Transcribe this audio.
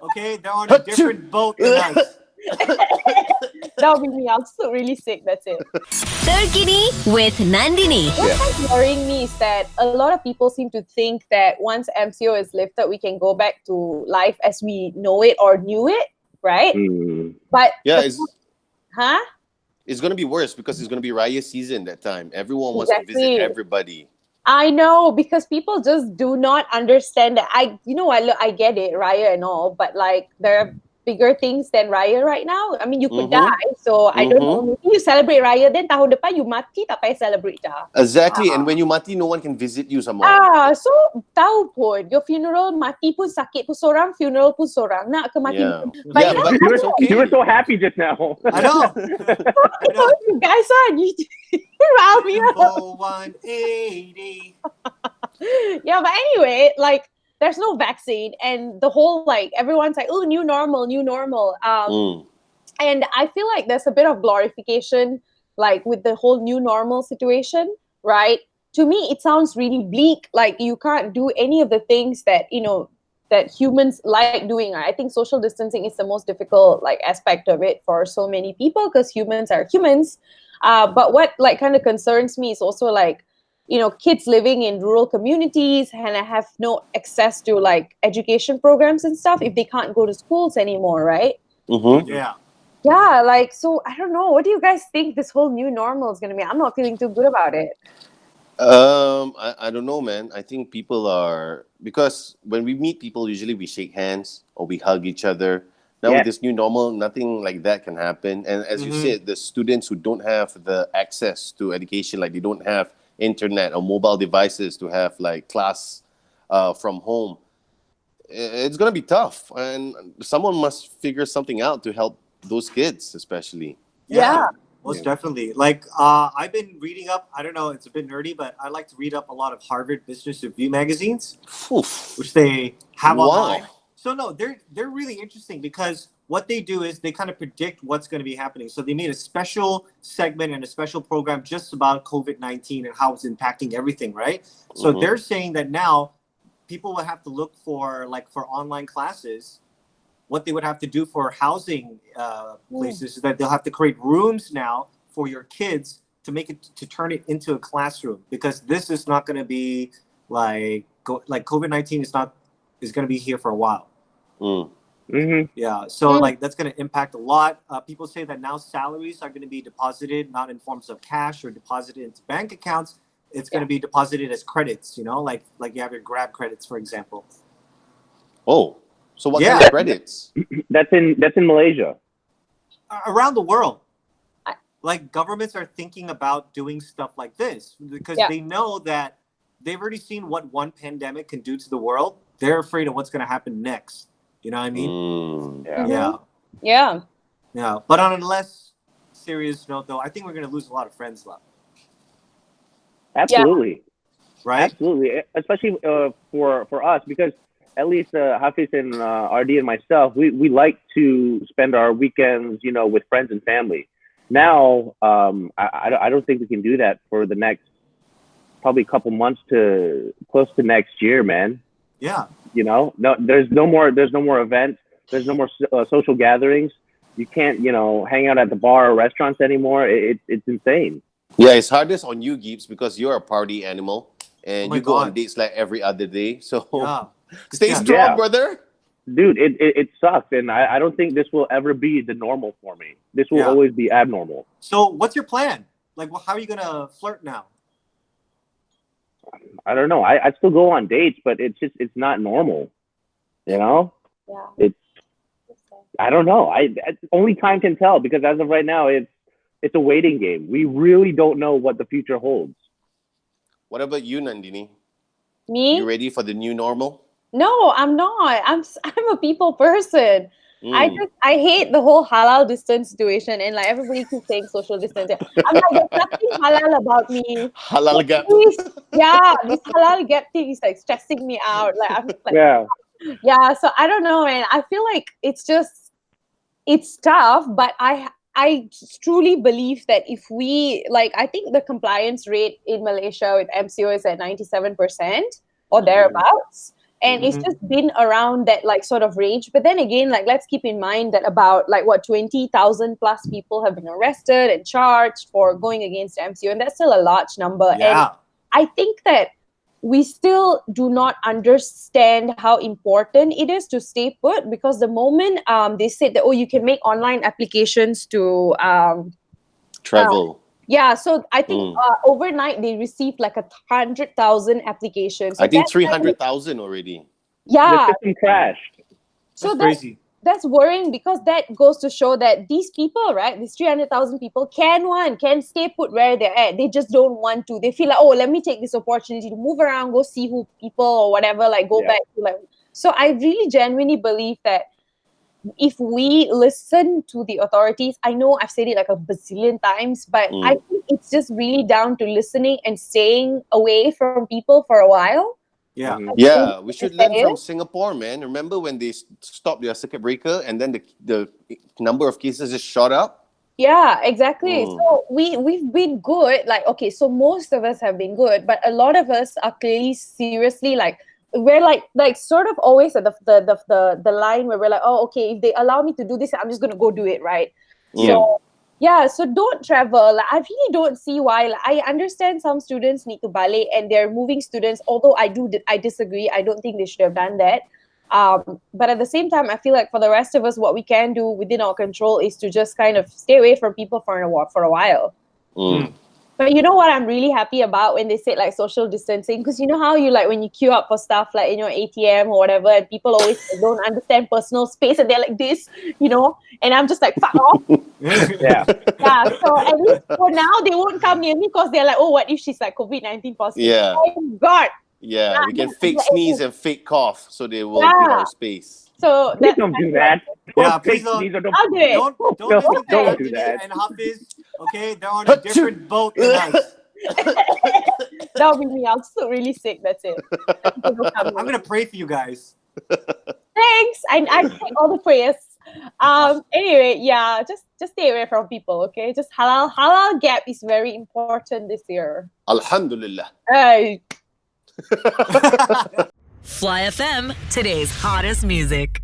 Okay, they're on a different boat than us. That'll be me. I'll just look really sick. That's it. Terkini with Nandini. What's worrying me is that a lot of people seem to think that once MCO is lifted, we can go back to life as we know it or knew it, right? But Yeah, huh? it's going to be worse because it's going to be Raya season that time. Everyone wants to visit everybody. I know, because people just do not understand that. I get it, Raya and all, but like there are bigger things than Raya right now. I mean, you could die, so I don't know. Maybe you celebrate Raya, then tahun depan you mati, tak payah celebrate dah. Exactly, and when you mati, no one can visit you some more. So tahu pun, your funeral mati pun sakit pun sorang, funeral pun sorang. Nak ke mati? Yeah. But You were so happy just now. I know. You guys are you riled me up. 180. Yeah, but anyway, like there's no vaccine, and the whole like everyone's like, oh, new normal, new normal. And I feel like there's a bit of glorification, like with the whole new normal situation, right? To me, it sounds really bleak. Like you can't do any of the things that that humans like doing. I think social distancing is the most difficult like aspect of it for so many people because humans are humans. But what like kind of concerns me is also like, kids living in rural communities and have no access to like education programs and stuff if they can't go to schools anymore, right? Yeah. Yeah, like, so I don't know. What do you guys think this whole new normal is going to be? I'm not feeling too good about it. I don't know, man. I think people are, because when we meet people, usually we shake hands or we hug each other. Now with this new normal, nothing like that can happen. And as you said, the students who don't have the access to education, like they don't have internet or mobile devices to have like class from home, it's gonna be tough, and someone must figure something out to help those kids, especially. Yeah. Most definitely. Like, I've been reading up, I don't know, it's a bit nerdy, but I like to read up a lot of Harvard Business Review magazines, which they have online. So no, they're really interesting because what they do is they kind of predict what's going to be happening. So they made a special segment and a special program just about COVID-19 and how it's impacting everything, right? So they're saying that now people will have to look for, like, for online classes. What they would have to do for housing places is that they'll have to create rooms now for your kids to turn it into a classroom, because this is not going to be like COVID-19 is going to be here for a while. Yeah, so like that's going to impact a lot. People say that now salaries are going to be deposited not in forms of cash or deposited into bank accounts. It's going to be deposited as credits. Like you have your Grab credits, for example. Oh. So what kind of credits? That's in Malaysia. Around the world. Like governments are thinking about doing stuff like this because they know that they've already seen what one pandemic can do to the world. They're afraid of what's going to happen next. You know what I mean? Yeah. But on a less serious note, though, I think we're going to lose a lot of friends left. Absolutely. Right? Absolutely. Especially for us, because at least Hafiz and RD and myself, we like to spend our weekends, with friends and family. Now, I don't think we can do that for the next probably couple months to close to next year, man. Yeah. No, there's no more events. There's no more social gatherings. You can't, hang out at the bar or restaurants anymore. It's insane. Yeah, it's hardest on you, Gibbs, because you're a party animal and you go on dates like every other day. So stay strong, brother. Dude, it sucks. And I don't think this will ever be the normal for me. This will always be abnormal. So what's your plan? Like, how are you going to flirt now? I don't know. I still go on dates, but it's not normal. Yeah. I don't know. Only time can tell, because as of right now, it's a waiting game. We really don't know what the future holds. What about you, Nandini? Me? You ready for the new normal? No, I'm not. I'm a people person. I hate the whole halal distance situation, and like everybody keeps saying social distancing. I'm like, there's nothing halal about me. Halal gap. This halal gap thing is like stressing me out. Like I'm just like, so I don't know, man. I feel like it's tough, but I truly believe that if we I think the compliance rate in Malaysia with MCO is at 97% or thereabouts. And it's just been around that like sort of range. But then again, like let's keep in mind that about like 20,000 plus people have been arrested and charged for going against MCO, and that's still a large number. Yeah. And I think that we still do not understand how important it is to stay put, because the moment they said that, oh, you can make online applications to travel. So I think overnight they received like 100,000 applications. So I think 300,000 already. Yeah. The system crashed. So that's crazy. That's worrying, because that goes to show that these people, right, these 300,000 people can stay put where they're at. They just don't want to. They feel like, oh, let me take this opportunity to move around, go see who people or whatever, like go back to like. So I really genuinely believe that if we listen to the authorities, I know I've said it like a bazillion times, but I think it's just really down to listening and staying away from people for a while. Yeah. Yeah, we should learn from Singapore, man. Remember when they stopped their circuit breaker and then the number of cases just shot up? Yeah, exactly. So we've been good. Like, okay, so most of us have been good, but a lot of us are clearly seriously like, we're like sort of always at the line where we're like, oh, okay, if they allow me to do this, I'm just gonna go do it, right? So so don't travel. Like, I really don't see why. Like, I understand some students need to balik and they're moving students, although I disagree. I don't think they should have done that. But at the same time, I feel like for the rest of us, what we can do within our control is to just kind of stay away from people for a while. But you know what I'm really happy about when they said like social distancing? Because you know how you like when you queue up for stuff like in your ATM or whatever, and people always don't understand personal space and they're like this, you know, and I'm just like, fuck off. Yeah. So at least for now, they won't come near me because they're like, oh, what if she's like COVID-19 positive? Yeah. Oh, God. Yeah, we can fake sneeze and fake cough so they will give our space. So Please don't do that. Yeah, please don't. I'll do it. Don't do that. And Hafiz, okay, they're on a different boat than us. That'll be me. I'll still really sick. That's it. I'm gonna pray for you guys. Thanks. I take all the prayers. Anyway, yeah, just stay away from people, okay? Just halal gap is very important this year. Alhamdulillah. Fly FM, today's hottest music.